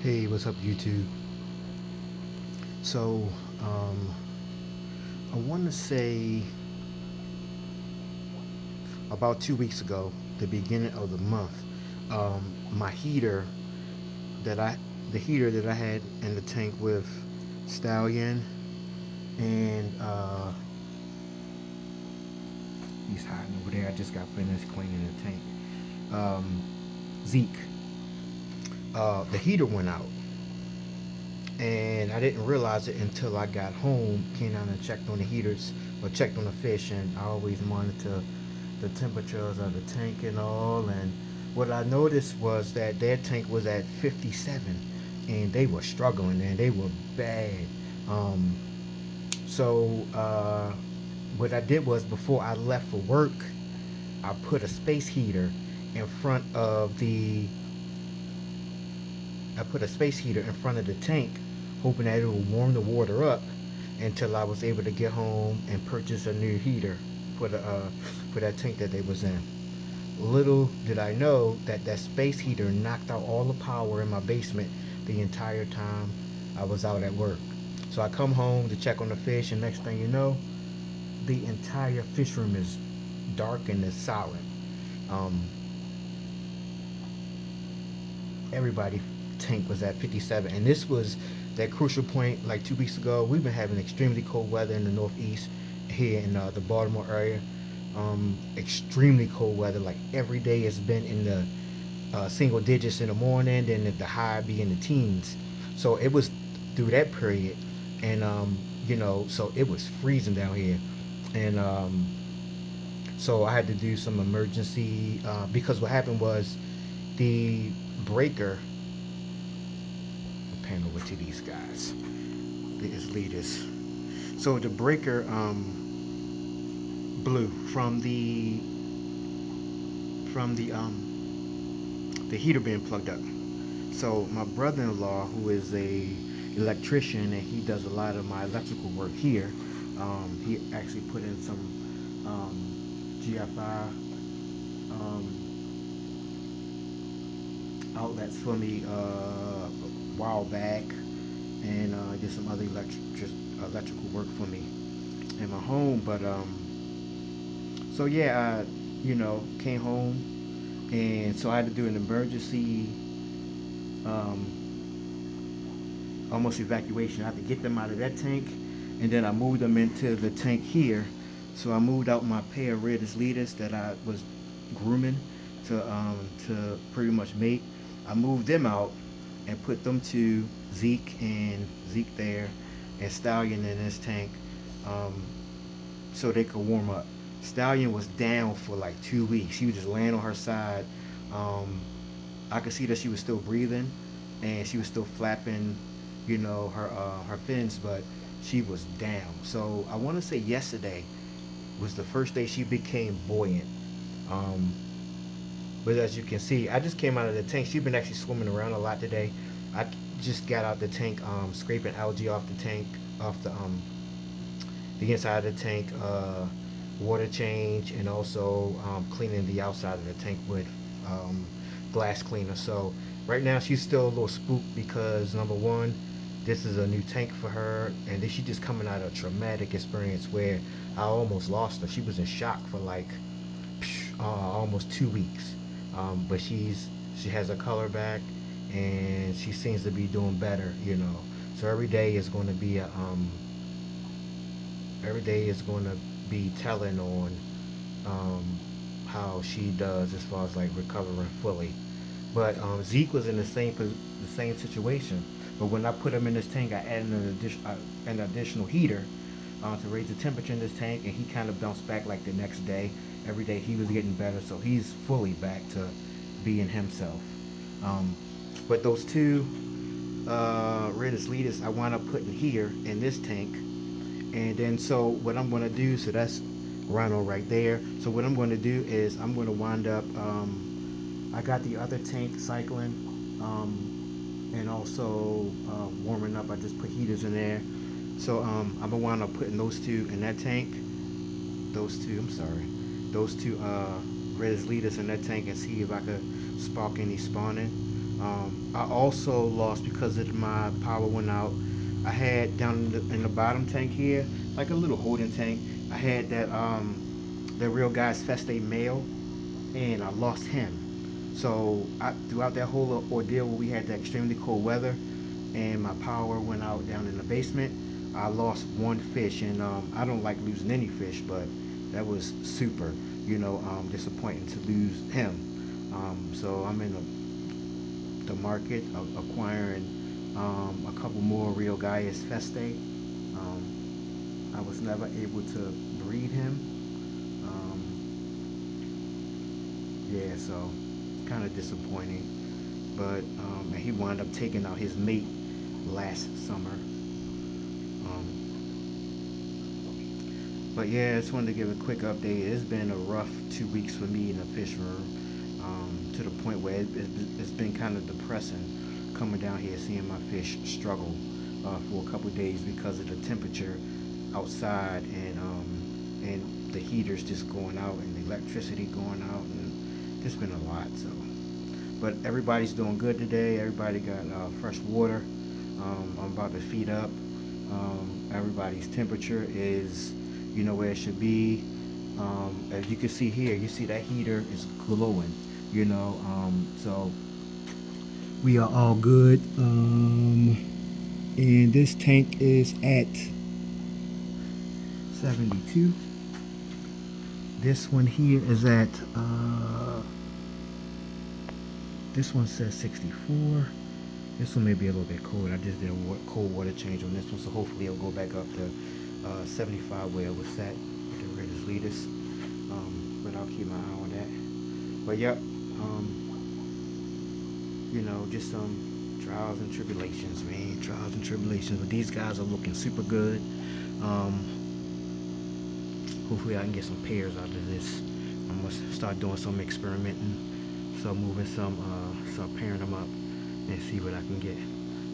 Hey, what's up, YouTube? So, um, I want to say about 2 weeks ago, the beginning of the month, my heater that I, the heater that I had in the tank with Stallion and he's hiding over there. I just got finished cleaning the tank. Um, Zeke, the heater went out, and I didn't realize it until I got home. Came down and checked on the heaters or checked on the fish, and I always monitor the temperatures of the tank and all. And what I noticed was that their tank was at 57, and they were struggling and they were bad. Um, so what I did was before I left for work, I put a space heater in front of the I put a space heater in front of the tank, hoping that it would warm the water up until I was able to get home and purchase a new heater for the for that tank that they was in. Little did I know that that space heater knocked out all the power in my basement the entire time I was out at work. So I come home to check on the fish, and next thing you know, the entire fish room is dark and is silent. Um, Everybody tank was at 57, and this was that crucial point. Like 2 weeks ago, we've been having extremely cold weather in the Northeast here in the Baltimore area. Extremely cold weather. Like every day has been in the single digits in the morning, then the high be in the teens. So it was through that period, and so it was freezing down here, and so I had to do some emergency because what happened was the breaker. I'll pan over to these guys, these leaders. So the breaker blew from the heater being plugged up. So my brother-in-law, who is a electrician and he does a lot of my electrical work here, he actually put in some GFI outlets for me a while back, and did some other electrical work for me in my home. But so yeah, I came home, and so I had to do an emergency um, almost evacuation. I had to get them out of that tank, and then I moved them into the tank here. So I moved out my pair of Redis leaders that I was grooming to pretty much mate. I moved them out and put them to Zeke there, and Stallion in this tank, um, so they could warm up. Stallion was down for like 2 weeks. She was just laying on her side. Um, I could see that she was still breathing, and she was still flapping, her fins, but she was down. So I want to say yesterday was the first day she became buoyant. Um, but as you can see, I just came out of the tank. She's been actually swimming around a lot today. I just got out the tank, scraping algae off the tank, off the inside of the tank, water change, and also cleaning the outside of the tank with um, glass cleaner. So right now she's still a little spooked because number one, this is a new tank for her, and then she just coming out of a traumatic experience where I almost lost her. She was in shock for like almost 2 weeks, but she has her color back, and she seems to be doing better. So every day is going to be telling on how she does as far as like recovering fully. But Zeke was in the same situation. But when I put him in this tank, I added an additional heater to raise the temperature in this tank, and he kind of bounced back like the next day. Every day he was getting better, so he's fully back to being himself. Um, but those two Redis leaders I wound up putting here in this tank, and then so what I'm going to do, so that's Rhino right there. So what I'm going to do is I'm going to wind up. I got the other tank cycling, and also warming up. I just put heaters in there. So I'm gonna wind up putting those two in that tank. Those two Redis leaders in that tank, and see if I could spark any spawning. I also lost because of my power went out. I had down in the bottom tank here, like a little holding tank. I had that Real Guys Feste male, and I lost him. So throughout that whole ordeal where we had the extremely cold weather, and my power went out down in the basement, I lost one fish, and I don't like losing any fish, but that was super, disappointing to lose him. So I'm in the market of acquiring a couple more Real Gaius Feste. I was never able to breed him. Yeah, so it's kind of disappointing. But and he wound up taking out his mate last summer. But yeah, I just wanted to give a quick update. It's been a rough 2 weeks for me in the fish room, to the point where it's been kind of depressing coming down here seeing my fish struggle for a couple of days because of the temperature outside, and the heaters just going out and the electricity going out, and it's been a lot. So, but everybody's doing good today. Everybody got fresh water. I'm about to feed up. Everybody's temperature is, where it should be. As you can see here, you see that heater is glowing. So we are all good. And this tank is at 72. This one here is at this one says 64. This one may be a little bit cold. I just did a cold water change on this one, so hopefully it'll go back up to 75 where it was set with the Raiders leaders. But I'll keep my eye on that. But yep, just some trials and tribulations, man. Trials and tribulations. But these guys are looking super good. Hopefully I can get some pairs out of this. I'm gonna start doing some experimenting, start moving some, start pairing them up and see what I can get.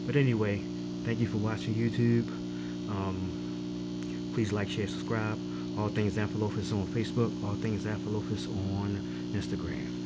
But anyway, thank you for watching YouTube. Please like, share, subscribe. All Things Amphilophus on Facebook. All Things Amphilophus on Instagram.